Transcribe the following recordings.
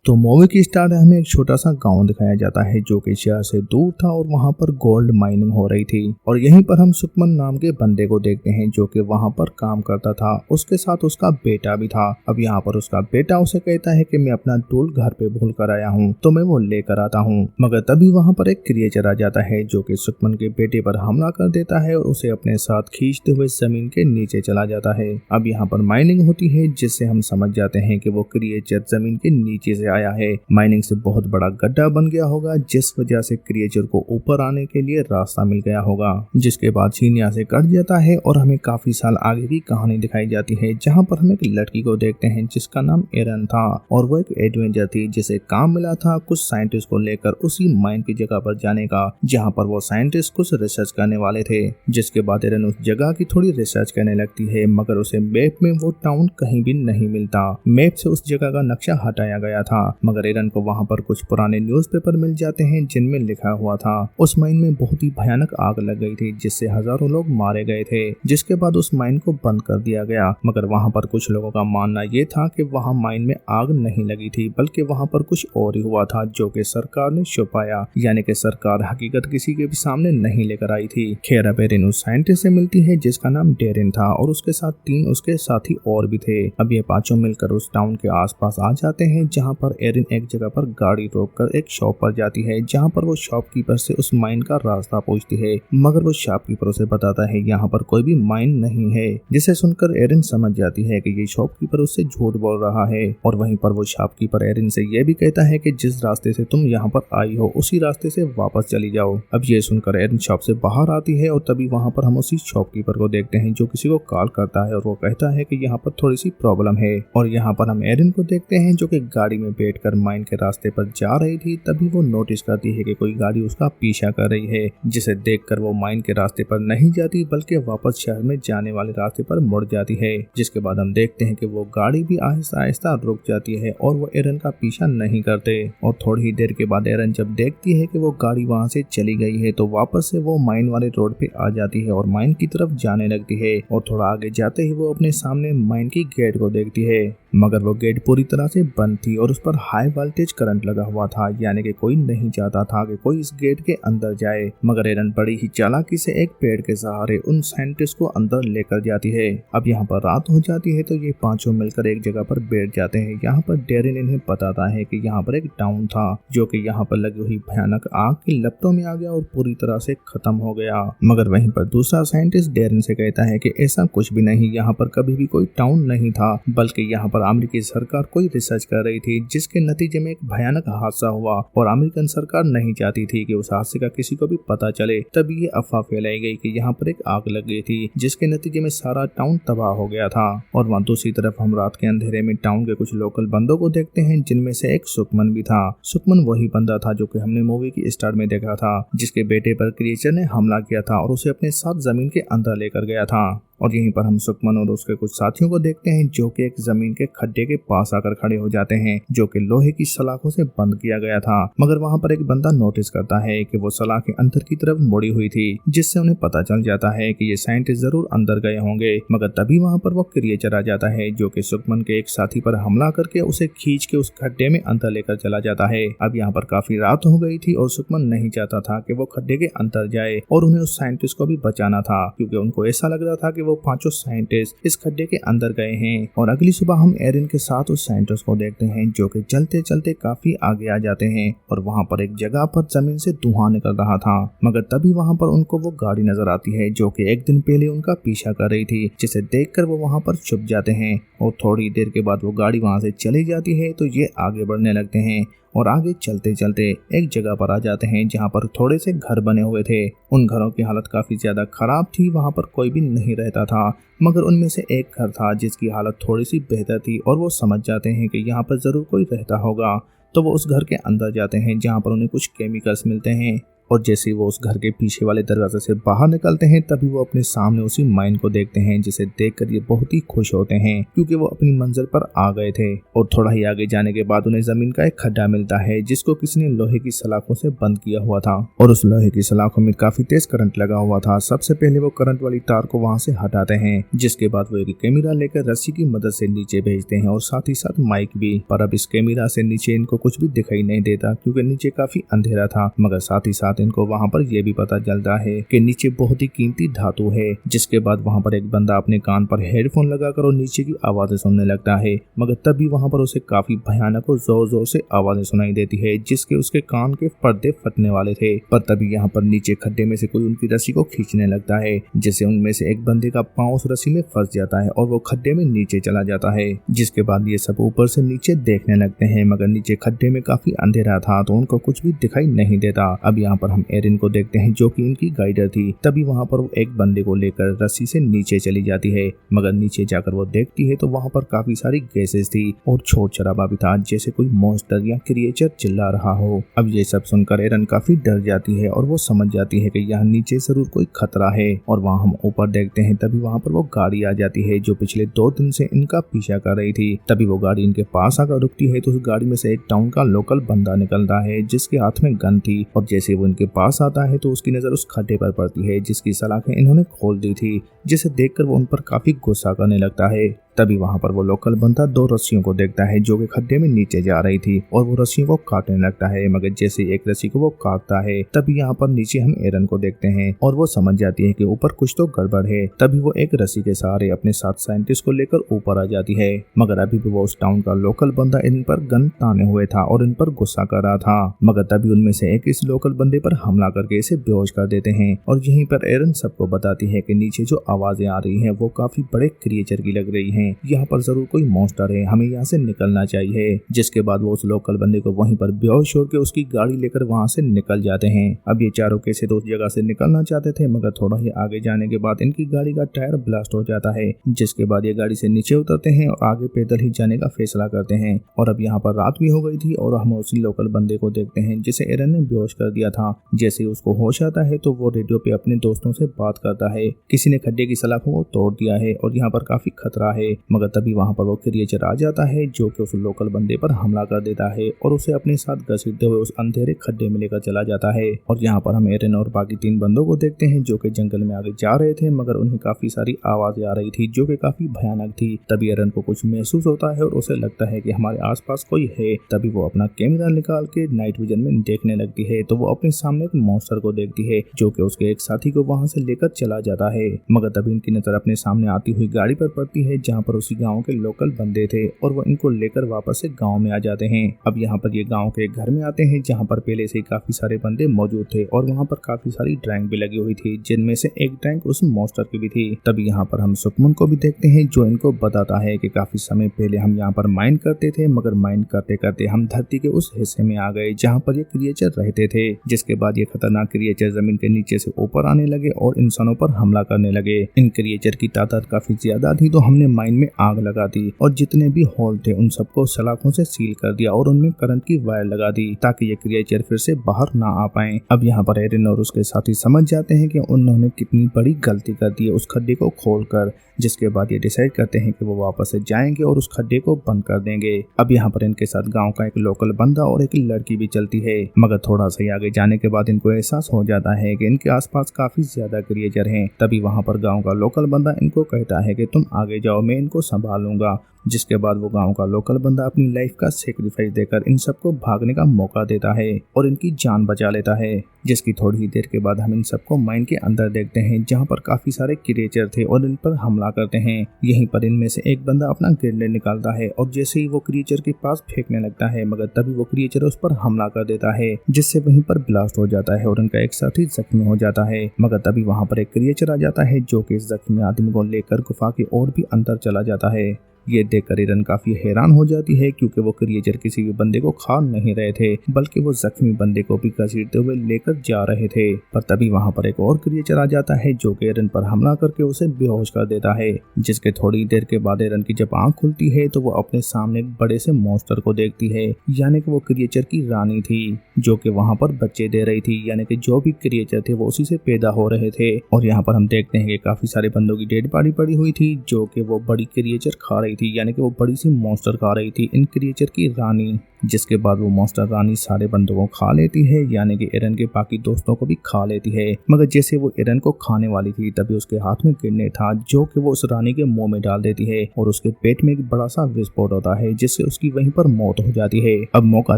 तो मूवी की स्टार्ट हमें एक छोटा सा गांव दिखाया जाता है जो कि शहर से दूर था और वहां पर गोल्ड माइनिंग हो रही थी। और यहीं पर हम सुखमन नाम के बंदे को देखते हैं जो कि वहां पर काम करता था। उसके साथ उसका बेटा भी था। अब यहाँ पर उसका बेटा उसे कहता है कि मैं अपना टूल घर पे भूल कर आया हूँ तो मैं वो लेकर आता हूँ। मगर तभी वहां पर एक क्रिएचर आ जाता है जो कि सुखमन के बेटे पर हमला कर देता है और उसे अपने साथ खींचते हुए जमीन के नीचे चला जाता है। अब यहाँ पर माइनिंग होती है जिससे हम समझ जाते हैं कि वो क्रिएचर जमीन के नीचे से आया है। माइनिंग से बहुत बड़ा गड्ढा बन गया होगा जिस वजह से क्रिएचर को ऊपर आने के लिए रास्ता मिल गया होगा। जिसके बाद सीन यहाँ से कट जाता है और हमें काफी साल आगे की कहानी दिखाई जाती है जहाँ पर हम एक लड़की को देखते हैं जिसका नाम एरन था और वो एक एडवेंचर थी जिसे काम मिला था कुछ साइंटिस्ट को लेकर उसी माइन की जगह पर जाने का जहाँ पर वो साइंटिस्ट कुछ रिसर्च करने वाले थे। जिसके बाद एरन उस जगह की थोड़ी रिसर्च करने लगती है मगर उसे मैप में वो टाउन कहीं भी नहीं मिलता। मैप से उस जगह का नक्शा हटाया गया था मगर एरन को वहां पर कुछ पुराने न्यूज़पेपर मिल जाते हैं जिनमें लिखा हुआ था उस माइन में बहुत ही भयानक आग लग गई थी जिससे हजारों लोग मारे गए थे। जिसके बाद उस माइन को बंद कर दिया गया मगर वहां पर कुछ लोगों का मानना ये था कि वहां माइन में आग नहीं लगी थी बल्कि वहां पर कुछ और ही हुआ था जो कि सरकार ने छुपाया, यानी कि सरकार हकीकत किसी के भी सामने नहीं लेकर आई थी। खैर अब एरन उस साइंटिस्ट से मिलती है जिसका नाम डेरिन था और उसके साथ 3 उसके साथी और भी थे। अब ये पांचों मिलकर उस टाउन के आसपास आ जाते हैं जहाँ पर एरन एक जगह पर गाड़ी रोककर एक शॉप पर जाती है जहाँ पर वो शॉपकीपर से उस माइन का रास्ता पूछती है मगर वो शॉपकीपर उसे बताता है यहाँ पर कोई भी माइन नहीं है। जिसे सुनकर एरन समझ जाती है कि ये शॉपकीपर उससे झूठ बोल रहा है और वहीं पर वो शॉपकीपर एरन से ये भी कहता है कि जिस रास्ते से तुम यहाँ पर आई हो उसी रास्ते से वापस चली जाओ। अब ये सुनकर एरन शॉप से बाहर आती है और तभी वहाँ पर हम उसी शॉपकीपर को देखते हैं जो किसी को कॉल करता है और वो कहता है कि यहाँ पर थोड़ी सी प्रॉब्लम है। और यहाँ पर हम एरन को देखते हैं जो कि गाड़ी में बैठकर माइन के रास्ते पर जा रही थी। तभी वो नोटिस करती है कि कोई गाड़ी उसका पीछा कर रही है जिसे देखकर वो माइन के रास्ते पर नहीं जाती बल्कि वापस शहर में जाने वाले रास्ते पर मुड़ जाती है। जिसके बाद हम देखते हैं कि वो गाड़ी भी आहिस्ता आहिस्ता रुक जाती है और वो एरन का पीछा नहीं करते। और थोड़ी ही देर के बाद एरन जब देखती है कि वो गाड़ी वहाँ से चली गई है तो वापस से वो माइन वाले रोड पे आ जाती है और माइन की तरफ जाने लगती है। और थोड़ा आगे जाते ही वो अपने सामने माइन की गेट को देखती है मगर वो गेट पूरी तरह से बंद थी और उस पर हाई वोल्टेज करंट लगा हुआ था, यानी कि कोई नहीं चाहता था कि कोई इस गेट के अंदर जाए। मगर एरन बड़ी ही चालाकी से एक पेड़ के सहारे उन साइंटिस्ट को अंदर लेकर जाती है। अब यहाँ पर रात हो जाती है तो ये पांचों मिलकर एक जगह पर बैठ जाते हैं। यहाँ पर डेरिन इन्हें बताता है कि यहाँ पर एक टाउन था जो कि यहाँ पर लगी हुई भयानक आग की लपटों में आ गया और पूरी तरह से खत्म हो गया। मगर वहीं पर दूसरा साइंटिस्ट डेरिन से कहता है कि ऐसा कुछ भी नहीं, यहाँ पर कभी भी कोई टाउन नहीं था बल्कि यहाँ पर अमेरिकी सरकार कोई रिसर्च कर रही थी जिसके नतीजे में एक भयानक हादसा हुआ और अमेरिकन सरकार नहीं चाहती थी कि उस हादसे का किसी को भी पता चले। तभी ये अफवाह फैलाई गई कि यहाँ पर एक आग लग गई थी जिसके नतीजे में सारा टाउन तबाह हो गया था। और वहाँ दूसरी तरफ हम रात के अंधेरे में टाउन के कुछ लोकल बंदों को देखते हैं जिनमें से एक सुखमन भी था। सुखमन वही बंदा था जो कि हमने मूवी की स्टार्ट में देखा था जिसके बेटे पर क्रिएचर ने हमला किया था और उसे अपने साथ जमीन के अंदर लेकर गया था। और यहीं पर हम सुखमन और उसके कुछ साथियों को देखते हैं जो कि एक जमीन के खड्डे के पास आकर खड़े हो जाते हैं जो कि लोहे की सलाखों से बंद किया गया था। मगर वहां पर एक बंदा नोटिस करता है कि वो सलाखें अंदर की तरफ मुड़ी हुई थी जिससे उन्हें पता चल जाता है कि ये साइंटिस्ट जरूर अंदर गए होंगे। मगर तभी वहां पर वो क्रिएचर आ जाता है जो कि सुखमन के एक साथी पर हमला करके उसे खींच के उस खड्डे में अंदर लेकर चला जाता है। अब यहाँ पर काफी रात हो गई थी और सुखमन नहीं चाहता था कि वो खड्डे के अंदर जाए और उन्हें उस साइंटिस्ट को भी बचाना था क्योंकि उनको ऐसा लग रहा था कि वो पांचों साइंटिस्ट इस खड्डे के अंदर गए हैं। और अगली सुबह हम एरन के साथ उस साइंटिस्ट को देखते हैं जो कि चलते चलते काफी आगे आ जाते हैं और वहां पर एक जगह पर जमीन से धुआं निकल रहा था। मगर तभी वहां पर उनको वो गाड़ी नजर आती है जो कि एक दिन पहले उनका पीछा कर रही थी जिसे देखकर वो वहां पर छुप जाते हैं। और थोड़ी देर के बाद वो गाड़ी वहां से चली जाती है तो ये आगे बढ़ने लगते हैं और आगे चलते चलते एक जगह पर आ जाते हैं जहाँ पर थोड़े से घर बने हुए थे। उन घरों की हालत काफी ज्यादा खराब थी, वहाँ पर कोई भी नहीं रहता था मगर उनमें से एक घर था जिसकी हालत थोड़ी सी बेहतर थी और वो समझ जाते हैं कि यहाँ पर जरूर कोई रहता होगा। तो वो उस घर के अंदर जाते हैं जहाँ पर उन्हें कुछ केमिकल्स मिलते हैं और जैसे वो उस घर के पीछे वाले दरवाजे से बाहर निकलते हैं तभी वो अपने सामने उसी माइन को देखते हैं, जिसे देखकर ये बहुत ही खुश होते हैं क्योंकि वो अपनी मंजिल पर आ गए थे। और थोड़ा ही आगे जाने के बाद उन्हें जमीन का एक खड्डा मिलता है जिसको किसी ने लोहे की सलाखों से बंद किया हुआ था और उस लोहे की सलाखों में काफी तेज करंट लगा हुआ था। सबसे पहले वो करंट वाली तार को वहां से हटाते हैं, जिसके बाद वो एक कैमरा लेकर रस्सी की मदद से नीचे भेजते हैं और साथ ही साथ माइक भी। पर अब इस कैमरा से नीचे इनको कुछ भी दिखाई नहीं देता क्योंकि नीचे काफी अंधेरा था, मगर साथ ही साथ इनको वहाँ पर यह भी पता चलता है कि नीचे बहुत ही कीमती धातु है। जिसके बाद वहाँ पर एक बंदा अपने कान पर हेडफोन लगाकर और नीचे की आवाजें सुनने लगता है, मगर तभी वहाँ पर उसे काफी भयानक और जोर जोर से आवाजें सुनाई देती है जिसके उसके कान के पर्दे फटने वाले थे। पर तभी यहाँ पर नीचे खड्डे में से कोई उनकी रस्सी को खींचने लगता है, जिससे उनमें से एक बंदे का पांव उस रस्सी में फंस जाता है और वो खड्डे में नीचे चला जाता है। जिसके बाद ये सब ऊपर से नीचे देखने लगते हैं, मगर नीचे खड्डे में काफी अंधेरा था तो उनको कुछ भी दिखाई नहीं देता। अब यहाँ पर हम एरिन को देखते हैं जो कि इनकी गाइडर थी। तभी वहाँ पर वो एक बंदे को लेकर रस्सी से नीचे चली जाती है, मगर नीचे जाकर वो देखती है तो वहाँ पर काफी सारी गैसेस थी और शोर शराबा भी था, जैसे कोई मॉन्स्टर या क्रिएचर चिल्ला रहा हो। अब ये सब सुनकर एरन काफी डर जाती है और वो समझ जाती है कि यहाँ नीचे जरूर कोई खतरा है। और वहाँ हम ऊपर देखते हैं तभी वहाँ पर वो गाड़ी आ जाती है जो पिछले 2 दिन से इनका पीछा कर रही थी। तभी वो गाड़ी इनके पास आकर रुकती है तो उस गाड़ी में से एक टाउन का लोकल बंदा निकलता है जिसके हाथ में गन थी, और जैसे वो इनके पास आता है तो उसकी नजर उस खड्डे पर पड़ती है जिसकी सलाखें इन्होंने खोल दी थी, जिसे देखकर वो उन पर काफी गुस्सा करने लगता है। तभी वहाँ पर वो लोकल बंदा 2 रस्सियों को देखता है जो कि खड्डे में नीचे जा रही थी और वो रस्सियों को काटने लगता है, मगर जैसे एक रस्सी को वो काटता है तभी यहाँ पर नीचे हम एरन को देखते हैं और वो समझ जाती है कि ऊपर कुछ तो गड़बड़ है। तभी वो एक रस्सी के सहारे अपने साथ साइंटिस्ट को लेकर ऊपर आ जाती है, मगर अभी भी वो उस टाउन का लोकल बंदा इन पर गन ताने हुए था और इन पर गुस्सा कर रहा था, मगर तभी उनमें से एक इस लोकल बंदे पर हमला करके इसे बेहोश कर देते हैं। और यहीं पर एरन सबको बताती है कि नीचे जो आवाजें आ रही हैं वो काफी बड़े क्रिएचर की लग रही हैं, यहाँ पर जरूर कोई मॉन्स्टर है, हमें यहाँ से निकलना चाहिए। जिसके बाद वो उस लोकल बंदे को वहीं पर बेहोश छोड़ के उसकी गाड़ी लेकर वहाँ से निकल जाते हैं। अब ये चारों कैसे तो उस जगह से निकलना चाहते थे, मगर थोड़ा ही आगे जाने के बाद इनकी गाड़ी का टायर ब्लास्ट हो जाता है, जिसके बाद ये गाड़ी से नीचे उतरते हैं और आगे पैदल ही जाने का फैसला करते हैं। और अब यहाँ पर रात भी हो गई थी और हम उसी लोकल बंदे को देखते हैं जिसे एरन ने बेहोश कर दिया था। जैसे ही उसको होश आता है तो वो रेडियो पे अपने दोस्तों से बात करता है, किसी ने खड्डे की सलाखों को तोड़ दिया है और यहाँ पर काफी खतरा है। मगर तभी वहाँ पर वो क्रिएचर आ जाता है जो कि उस लोकल बंदे पर हमला कर देता है और उसे अपने साथ घसीटते हुए उस अंधेरे खड्डे में लेकर चला जाता है। और यहाँ पर हम एरन और बाकी 3 बंदों को देखते हैं जो कि जंगल में आगे जा रहे थे, मगर उन्हें काफी सारी आवाजें आ रही थी जो कि काफी भयानक थी। तभी एरन को कुछ महसूस होता है और उसे लगता है कि हमारे आसपास कोई है। तभी वो अपना कैमरा निकाल के नाइट विजन में देखने लगती है तो वो अपने सामने एक मॉन्स्टर को देखती है जो कि उसके एक साथी को वहां से लेकर चला जाता है। मगर तभी इनकी नजर अपने सामने आती हुई गाड़ी पर पड़ती है जहाँ पर उसी गाँव के लोकल बंदे थे और वो इनको लेकर वापस से गांव में आ जाते हैं। अब यहाँ पर ये गांव के घर में आते हैं जहाँ पर पहले से ही काफी सारे बंदे मौजूद थे और वहाँ पर काफी सारी ड्राइंग भी लगी हुई थी, जिनमें से एक ड्राइंग उस मॉन्स्टर की भी थी। तभी यहाँ पर हम सुकमन को भी देखते हैं जो इनको बताता है कि काफी समय पहले हम यहाँ पर माइन करते थे, मगर माइन करते करते हम धरती के उस हिस्से में आ गए जहाँ पर ये क्रिएचर रहते थे। जिसके बाद ये खतरनाक क्रिएचर जमीन के नीचे से ऊपर आने लगे और इंसानों पर हमला करने लगे। इन क्रिएचर की तादाद काफी ज्यादा थी तो हमने माइन में आग लगा दी और जितने भी होल थे उन सबको सलाखों से सील कर दिया और उनमें करंट की वायर लगा दी ताकि ये क्रिएचर फिर से बाहर ना आ पाए। अब यहाँ पर एरिन और उसके साथी समझ जाते हैं कि उन्होंने कितनी बड़ी गलती कर दी है उस खड्डे को खोलकर, जिसके बाद ये डिसाइड करते हैं कि वो वापस से जाएंगे और उस खड्डे को बंद कर देंगे। अब यहाँ पर इनके साथ गांव का एक लोकल बंदा और एक लड़की भी चलती है, मगर थोड़ा सा आगे जाने के बाद इनको एहसास हो जाता है कि इनके आसपास काफी ज्यादा क्रिएचर हैं। तभी वहाँ पर गाँव का लोकल बंदा इनको कहता है कि तुम आगे जाओ, मैं इनको संभालूंगा। जिसके बाद वो गांव का लोकल बंदा अपनी लाइफ का सेक्रीफाइस देकर इन सबको भागने का मौका देता है और इनकी जान बचा लेता है। जिसकी थोड़ी ही देर के बाद हम इन सबको माइन के अंदर देखते हैं जहां पर काफी सारे क्रिएचर थे और इन पर हमला करते हैं। यहीं पर इनमें से एक बंदा अपना ग्रेनेड निकालता है और जैसे ही वो क्रिएचर के पास फेंकने लगता है, मगर तभी वो क्रिएचर उस पर हमला कर देता है जिससे वहीं पर ब्लास्ट हो जाता है और उनका एक साथी जख्मी हो जाता है। मगर तभी वहाँ पर एक क्रिएचर आ जाता है जो कि इस जख्मी आदमी को लेकर गुफा की ओर भी अंदर चला जाता है। ये देखकर एरन काफी हैरान हो जाती है क्योंकि वो क्रिएचर किसी भी बंदे को खा नहीं रहे थे बल्कि वो जख्मी बंदे को भी घसीटते हुए लेकर जा रहे थे। पर तभी वहाँ पर एक और क्रिएचर आ जाता है जो कि एरन पर हमला करके उसे बेहोश कर देता है। जिसके थोड़ी देर के बाद एरन की जब आंख खुलती है तो वो अपने सामने एक बड़े से मॉन्स्टर को देखती है, यानी कि वो क्रिएचर की रानी थी जो कि वहाँ पर बच्चे दे रही थी, यानी कि जो भी क्रिएचर थे वो उसी से पैदा हो रहे थे। और यहाँ पर हम देखते हैं कि काफी सारे बंदों की डेड बॉडी पड़ी हुई थी जो कि वो बड़ी क्रिएचर खा रही थी, यानी कि वो बड़ी सी मॉन्स्टर खा रही थी, इन क्रिएचर की रानी। जिसके बाद वो मॉन्स्टर रानी सारे बंदों को खा लेती है, यानी कि एरन के बाकी दोस्तों को भी खा लेती है। मगर जैसे वो एरन को खाने वाली थी तभी उसके हाथ में ग्रेनेड था जो कि वो उस रानी के मुंह में डाल देती है और उसके पेट में एक बड़ा सा विस्फोट होता है जिससे उसकी वहीं पर मौत हो जाती है। अब मौका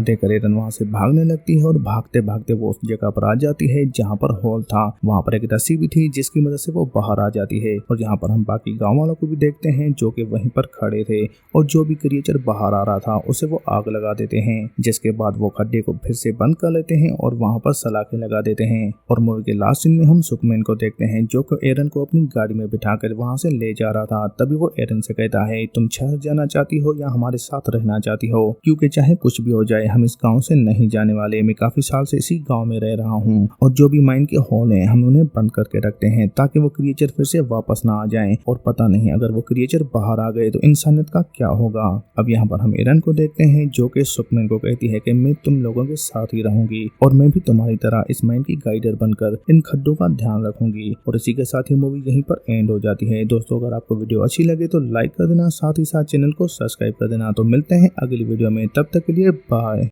देकर एरन वहाँ से भागने लगती है और भागते भागते वो उस जगह पर आ जाती है जहाँ पर हॉल था। वहाँ पर एक रस्सी भी थी जिसकी मदद से वो बाहर आ जाती है। और यहाँ पर हम बाकी गाँव वालों को भी देखते हैं जो कि वहीं पर खड़े थे और जो भी क्रिएचर बाहर आ रहा था उसे वो आग लगा देते हैं। जिसके बाद वो खड्डे को फिर से बंद कर लेते हैं और वहाँ पर सलाखें लगा देते हैं। और मूवी के लास्ट सीन में हम सुपरमैन को देखते हैं जो कि एरन को अपनी गाड़ी में बिठाकर वहाँ से ले जा रहा था। तभी वो एरन से कहता है तुम शहर जाना चाहती हो या हमारे साथ रहना चाहती हो, क्योंकि चाहे कुछ भी हो जाए हम इस गाँव से नहीं जाने वाले। मैं काफी साल से इसी गाँव में रह रहा हूँ और जो भी माइन के हॉल है हम उन्हें बंद करके रखते हैं ताकि वो क्रिएचर फिर से वापस ना आ जाए। और पता नहीं अगर वो क्रिएचर बाहर आ गए तो इंसानियत का क्या होगा। अब यहाँ पर हम एरन को देखते हैं जो कि सुपरमैन को कहती है कि मैं तुम लोगों के साथ ही रहूंगी और मैं भी तुम्हारी तरह इस माइन की गाइडर बनकर इन खड्डों का ध्यान रखूंगी। और इसी के साथ ही मूवी यहीं पर एंड हो जाती है। दोस्तों अगर आपको वीडियो अच्छी लगे तो लाइक कर देना, साथ ही साथ चैनल को सब्सक्राइब कर देना। तो मिलते हैं अगली वीडियो में, तब तक के लिए बाय।